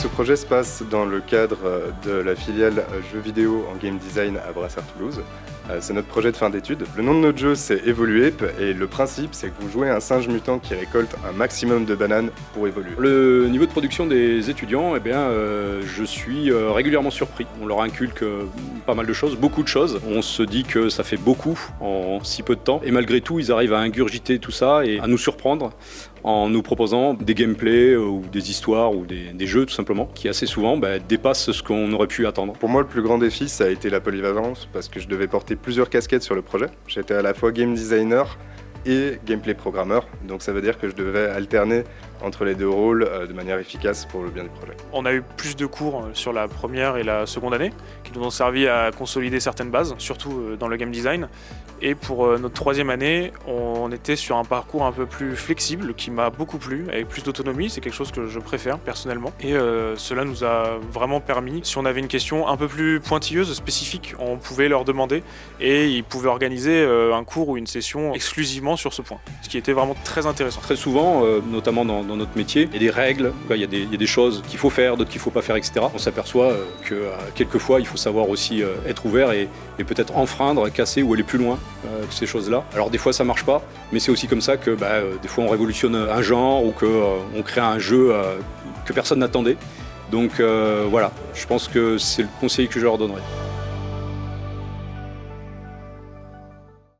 ce projet se passe dans le cadre de la filiale jeux vidéo en game design à Brassard Toulouse. C'est notre projet de fin d'études. Le nom de notre jeu c'est Evoluape et le principe c'est que vous jouez un singe mutant qui récolte un maximum de bananes pour évoluer. Le niveau de production des étudiants, je suis régulièrement surpris. On leur inculque pas mal de choses, beaucoup de choses. On se dit que ça fait beaucoup en si peu de temps et malgré tout ils arrivent à ingurgiter tout ça et à nous surprendre en nous proposant des gameplays ou des histoires ou des jeux tout simplement qui assez souvent dépassent ce qu'on aurait pu attendre. Pour moi le plus grand défi ça a été la polyvalence parce que je devais porter plusieurs casquettes sur le projet. J'étais à la fois game designer et gameplay programmeur, donc ça veut dire que je devais alterner entre les deux rôles de manière efficace pour le bien du projet. On a eu plus de cours sur la première et la seconde année qui nous ont servi à consolider certaines bases, surtout dans le game design. Et pour notre troisième année, on était sur un parcours un peu plus flexible qui m'a beaucoup plu, avec plus d'autonomie, c'est quelque chose que je préfère personnellement. Et cela nous a vraiment permis, si on avait une question un peu plus pointilleuse, spécifique, on pouvait leur demander et ils pouvaient organiser un cours ou une session exclusivement sur ce point, ce qui était vraiment très intéressant. Très souvent, notamment dans notre métier, il y a des règles, il y a des choses qu'il faut faire, d'autres qu'il ne faut pas faire, etc. On s'aperçoit que quelquefois il faut savoir aussi être ouvert et peut-être enfreindre, casser ou aller plus loin que ces choses-là. Alors des fois ça marche pas, mais c'est aussi comme ça que des fois on révolutionne un genre ou qu'on crée un jeu que personne n'attendait. Donc voilà, je pense que c'est le conseil que je leur donnerais.